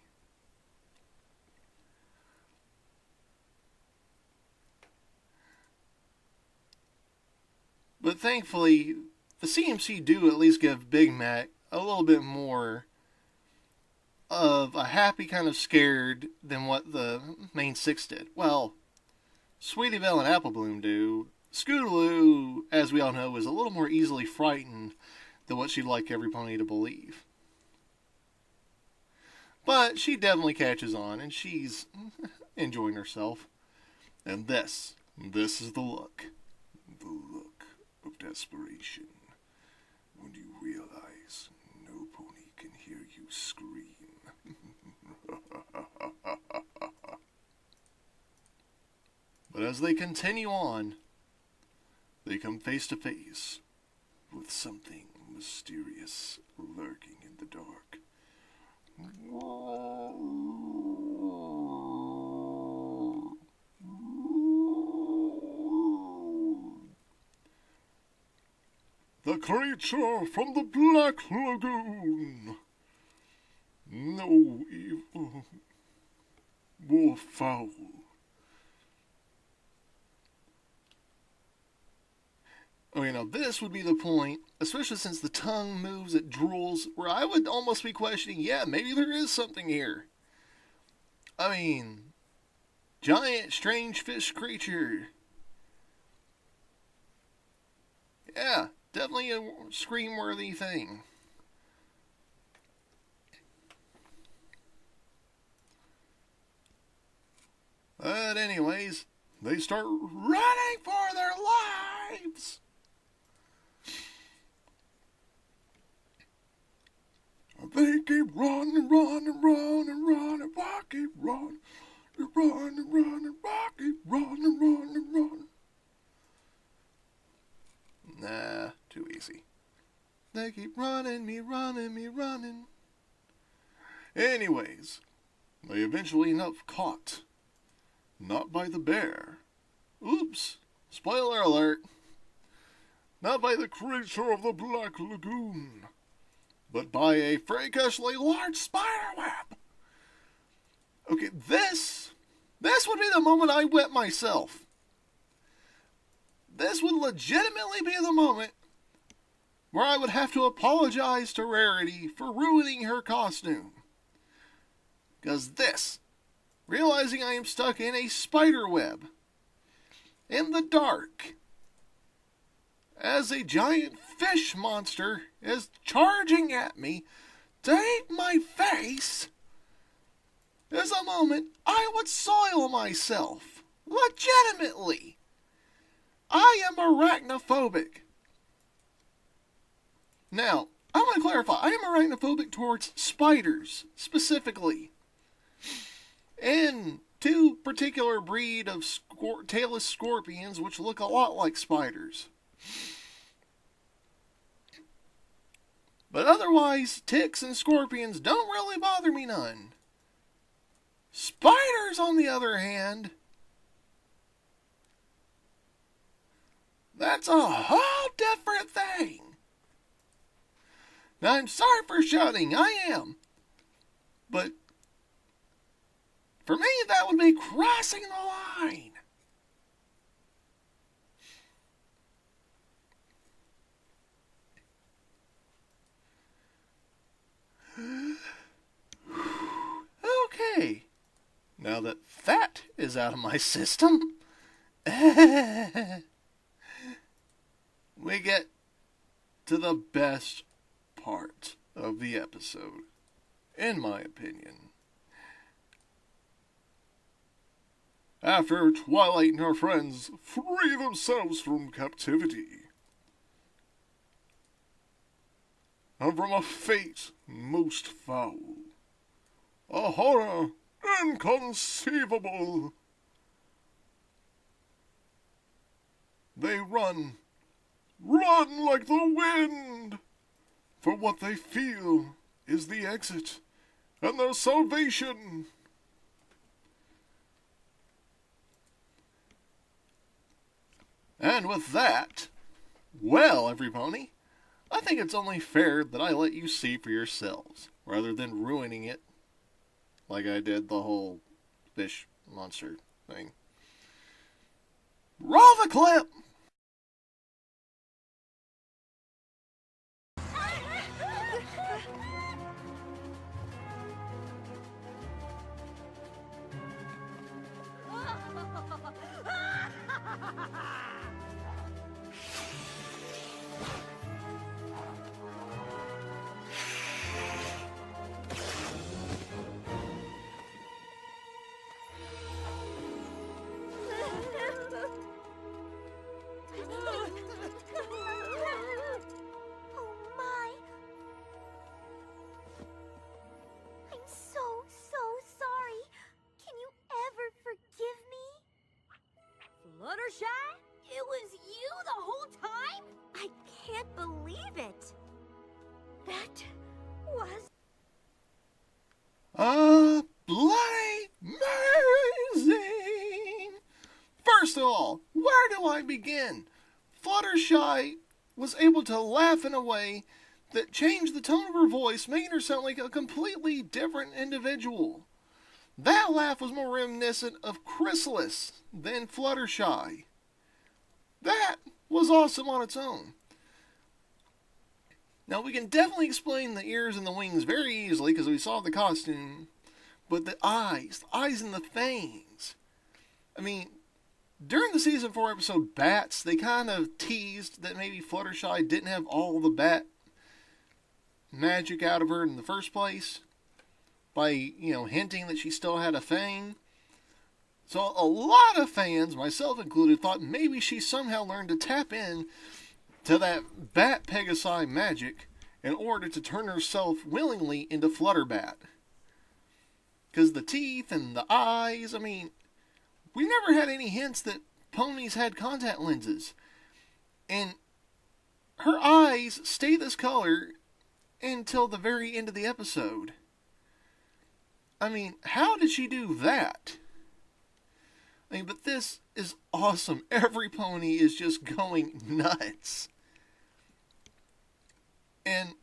But thankfully, the CMC do at least give Big Mac a little bit more of a happy kind of scared than what the main six did. Well, Sweetie Belle and Apple Bloom do. Scootaloo, as we all know, is a little more easily frightened than what she'd like every pony to believe. But she definitely catches on, and she's enjoying herself. And this is the look. The look of desperation. When you realize no pony can hear you scream. But as they continue on, they come face to face with something mysterious lurking in the dark. The creature from the Black Lagoon. No evil, more foul. Okay, now this would be the point, especially since the tongue moves, it drools, where I would almost be questioning, yeah, maybe there is something here. I mean, giant strange fish creature. Yeah, definitely a scream-worthy thing. But anyways, they start running for their lives. They keep running, running, running, running, I keep running, running, running, I keep running, running, running. Nah, too easy. They keep running me, running me, running. Anyways, they eventually end up caught. Not by the bear. Oops, spoiler alert. Not by the creature of the Black Lagoon, but by a freakishly large spider web. Okay, this would be the moment I wet myself. This would legitimately be the moment where I would have to apologize to Rarity for ruining her costume. Because this realizing I am stuck in a spider web in the dark as a giant fish monster is charging at me to eat my face, is a moment I would soil myself. Legitimately. I am arachnophobic. Now, I want to clarify, I am arachnophobic towards spiders, specifically. And two particular breed of tailless scorpions which look a lot like spiders. But otherwise, ticks and scorpions don't really bother me none. Spiders, on the other hand, that's a whole different thing. Now, I'm sorry for shouting, I am. But for me, that would be crossing the line. Okay. Now that that is out of my system, we get to the best part of the episode, in my opinion. After Twilight and her friends free themselves from captivity, and from a fate most foul, a horror inconceivable, they run like the wind, for what they feel is the exit and their salvation. And with that, well, everybody, I think it's only fair that I let you see for yourselves, rather than ruining it like I did the whole fish monster thing. Roll the clip! Fluttershy? It was you the whole time? I can't believe it. That was... bloody amazing! First of all, where do I begin? Fluttershy was able to laugh in a way that changed the tone of her voice, making her sound like a completely different individual. That laugh was more reminiscent of Chrysalis than Fluttershy. That was awesome on its own. Now, we can definitely explain the ears and the wings very easily because we saw the costume, but the eyes and the fangs. I mean, during the Season 4 episode Bats, they kind of teased that maybe Fluttershy didn't have all the bat magic out of her in the first place by, hinting that she still had a fang. So a lot of fans, myself included, thought maybe she somehow learned to tap in to that Bat Pegasi magic in order to turn herself willingly into Flutterbat. Because the teeth and the eyes, we never had any hints that ponies had contact lenses. And her eyes stay this color until the very end of the episode. How did she do that? But this is awesome. Every pony is just going nuts. And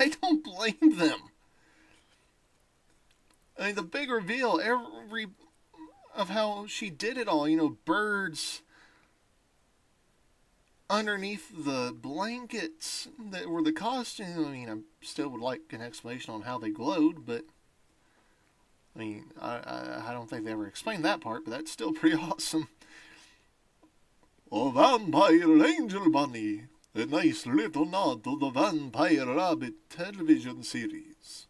I don't blame them. The big reveal, of how she did it all, birds underneath the blankets that were the costume. I still would like an explanation on how they glowed, but I mean, I don't think they ever explained that part, but that's still pretty awesome. A vampire angel bunny. A nice little nod to the Vampire Rabbit television series.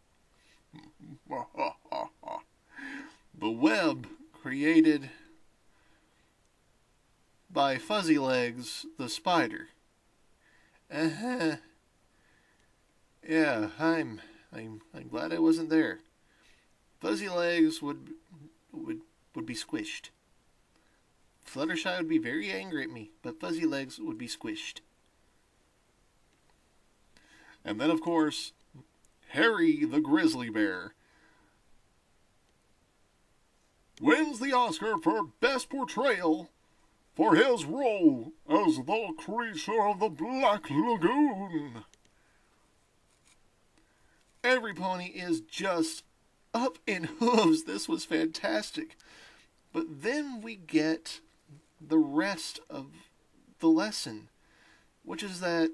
The web created by Fuzzy Legs the spider. Yeah, I'm glad I wasn't there. Fuzzy Legs would be squished. Fluttershy would be very angry at me, but Fuzzy Legs would be squished. And then, of course, Harry the Grizzly Bear wins the Oscar for Best Portrayal for his role as the creature of the Black Lagoon. Every pony is just up in hooves. This was fantastic. But then we get the rest of the lesson, which is that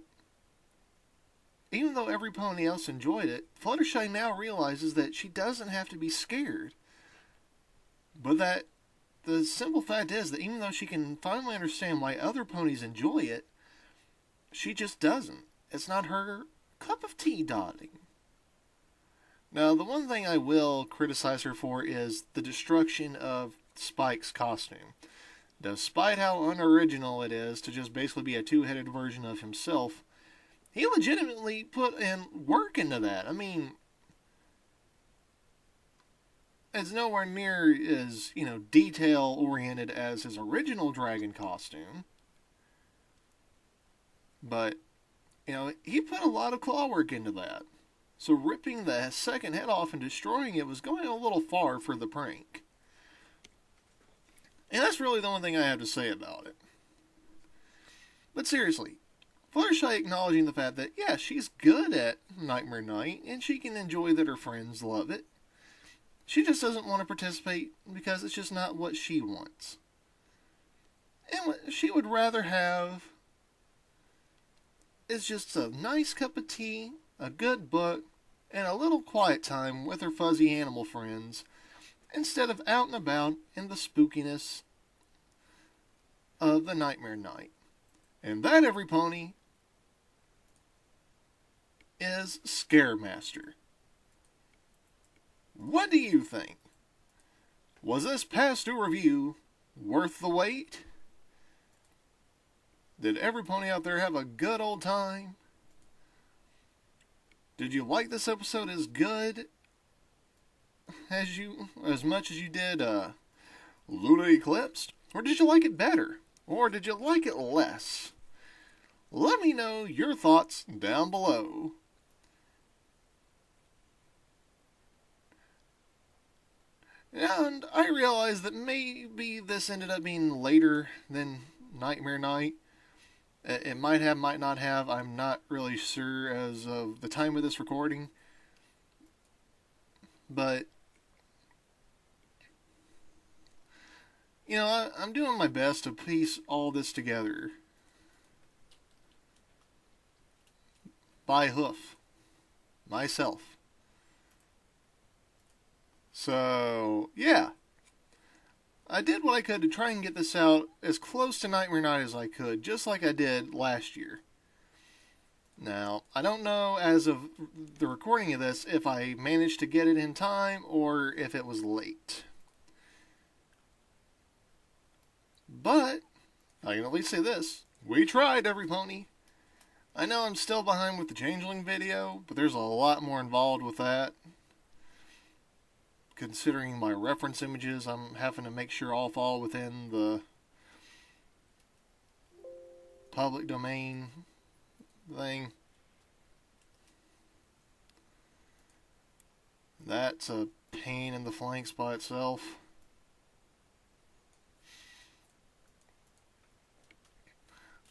even though every pony else enjoyed it, Fluttershy now realizes that she doesn't have to be scared. But that the simple fact is that even though she can finally understand why other ponies enjoy it, she just doesn't. It's not her cup of tea, darling. Now, the one thing I will criticize her for is the destruction of Spike's costume. Despite how unoriginal it is to just basically be a two-headed version of himself, he legitimately put in work into that. I mean, it's nowhere near as, detail-oriented as his original dragon costume. But, he put a lot of claw work into that. So ripping the second head off and destroying it was going a little far for the prank. And that's really the only thing I have to say about it. But seriously, Fluttershy acknowledging the fact that, yeah, she's good at Nightmare Night, and she can enjoy that her friends love it. She just doesn't want to participate because it's just not what she wants. And what she would rather have is just a nice cup of tea, a good book, and a little quiet time with her fuzzy animal friends, instead of out and about in the spookiness of the Nightmare Night. And that, every pony, is Scaremaster. What do you think? Was this past due review worth the wait? Did every pony out there have a good old time? Did you like this episode as good as much as you did Lunar Eclipsed? Or did you like it better? Or did you like it less? Let me know your thoughts down below. And I realize that maybe this ended up being later than Nightmare Night. It might have, might not have. I'm not really sure as of the time of this recording. But, I'm doing my best to piece all this together by hoof, myself. So, yeah. I did what I could to try and get this out as close to Nightmare Night as I could, just like I did last year. Now, I don't know as of the recording of this if I managed to get it in time or if it was late. But, I can at least say this. We tried, every pony. I know I'm still behind with the Changeling video, but there's a lot more involved with that. Considering my reference images, I'm having to make sure all fall within the public domain thing. That's a pain in the flanks by itself.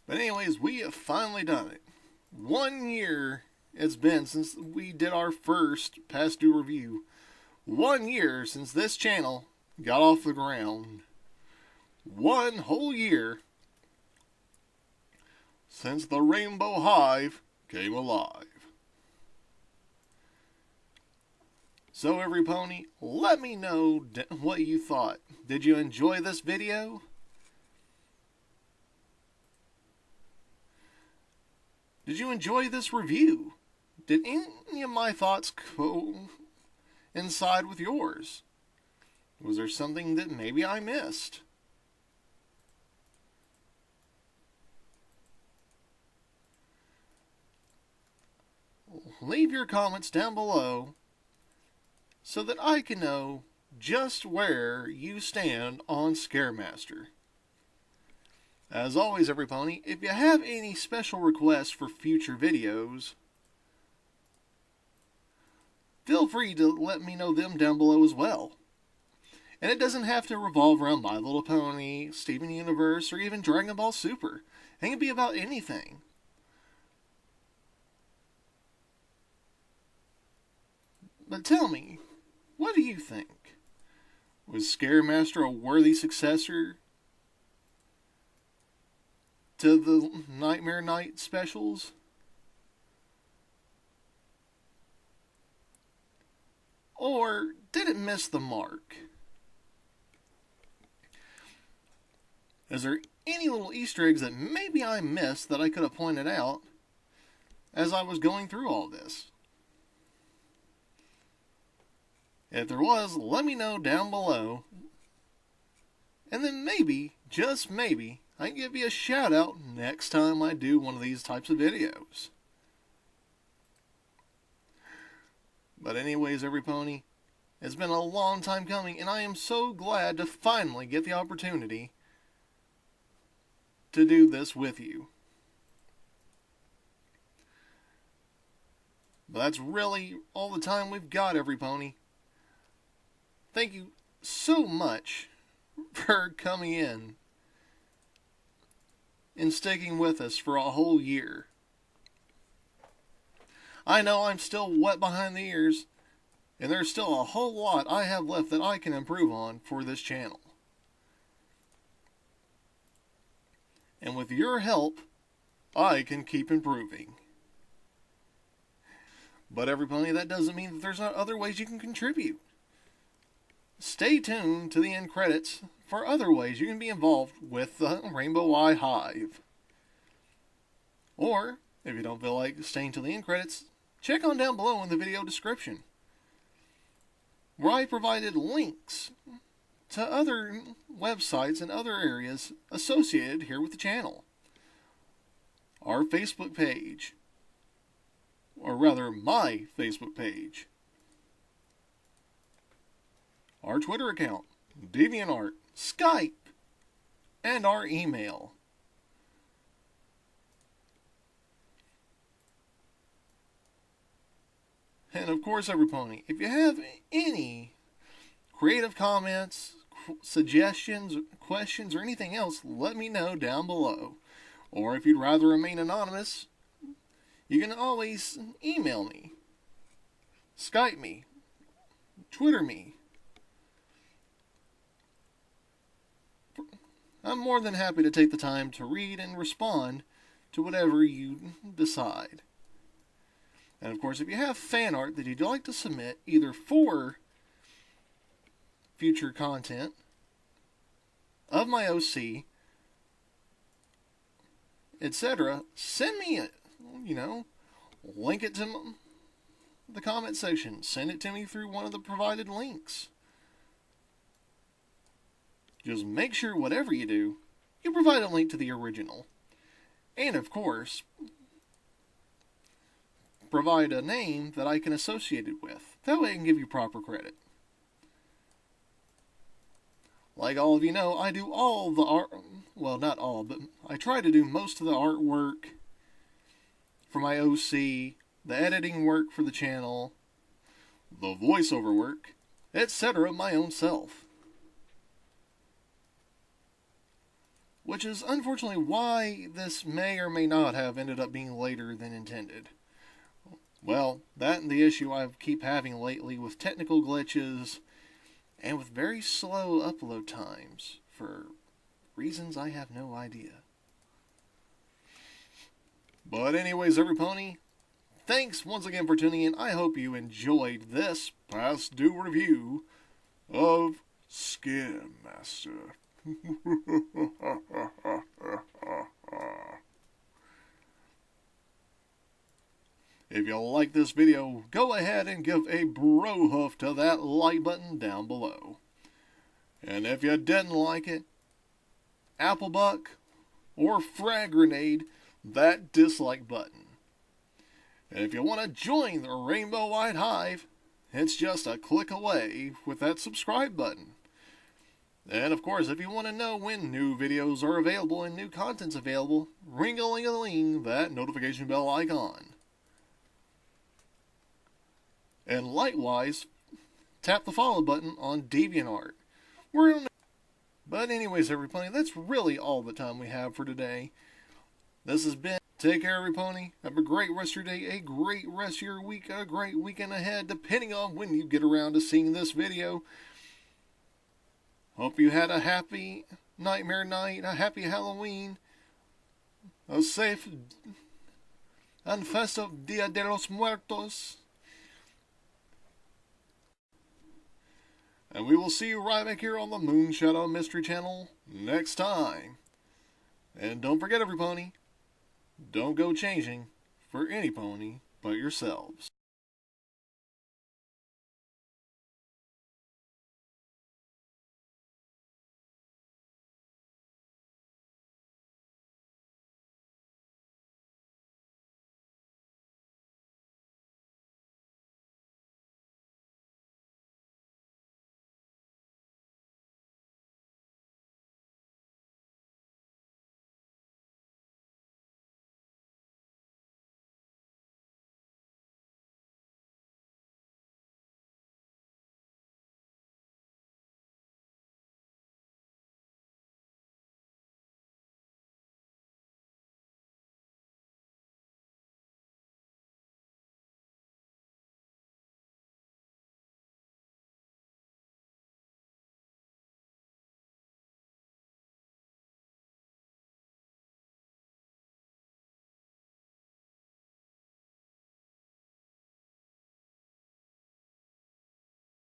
But anyways, we have finally done it. 1 year it's been since we did our first past due review. 1 year since this channel got off the ground. 1 whole year since the Rainbow Hive came alive. So every pony, let me know what you thought. Did you enjoy this video? Did you enjoy this review? Did any of my thoughts coincide with yours? Was there something that maybe I missed? Leave your comments down below so that I can know just where you stand on Scaremaster. As always, every pony, if you have any special requests for future videos, feel free to let me know them down below as well. And it doesn't have to revolve around My Little Pony, Steven Universe, or even Dragon Ball Super. It can be about anything. But tell me, what do you think? Was Scaremaster a worthy successor to the Nightmare Night specials? Or did it miss the mark? Is there any little Easter eggs that maybe I missed that I could have pointed out as I was going through all this? If there was, let me know down below. And then maybe, just maybe, I can give you a shout out next time I do one of these types of videos. But anyways, every pony, it's been a long time coming, and I am so glad to finally get the opportunity to do this with you. But that's really all the time we've got, every pony. Thank you so much for coming in and sticking with us for a whole year. I know I'm still wet behind the ears, and there's still a whole lot I have left that I can improve on for this channel. And with your help, I can keep improving. But every pony, that doesn't mean that there's not other ways you can contribute. Stay tuned to the end credits for other ways you can be involved with the Rainbow Eye Hive. Or, if you don't feel like staying to the end credits, check on down below in the video description, where I provided links to other websites and other areas associated here with the channel. Our Facebook page, or rather my Facebook page, our Twitter account, DeviantArt, Skype, and our email. And of course, every pony, if you have any creative comments, suggestions, questions, or anything else, let me know down below. Or if you'd rather remain anonymous, you can always email me, Skype me, Twitter me. I'm more than happy to take the time to read and respond to whatever you decide. And of course, if you have fan art that you'd like to submit, either for future content of my OC, etc., send me it. Link it to the comment section. Send it to me through one of the provided links. Just make sure whatever you do, you provide a link to the original. And of course, provide a name that I can associate it with. That way I can give you proper credit. Like all of you know, I do all the art, well, not all, but I try to do most of the artwork for my OC, the editing work for the channel, the voiceover work, etc. my own self. Which is unfortunately why this may or may not have ended up being later than intended. Well, that and the issue I keep having lately with technical glitches and with very slow upload times for reasons I have no idea. But anyways, every pony, thanks once again for tuning in. I hope you enjoyed this past due review of Skin Master. If you like this video, go ahead and give a bro hoof to that like button down below. And if you didn't like it, Applebuck or frag grenade that dislike button. And if you want to join the Rainbow White Hive, it's just a click away with that subscribe button. And of course, if you want to know when new videos are available and new content's available, ring-a-ling-a-ling that notification bell icon. And likewise, tap the follow button on DeviantArt. But anyways, everybody, that's really all the time we have for today. This has been Take Care, every pony. Have a great rest of your day, a great rest of your week, a great weekend ahead, depending on when you get around to seeing this video. Hope you had a happy Nightmare Night, a happy Halloween, a safe and festive Dia de los Muertos. And we will see you right back here on the Moonshadow Mystery Channel next time. And don't forget, every pony, don't go changing for any pony but yourselves.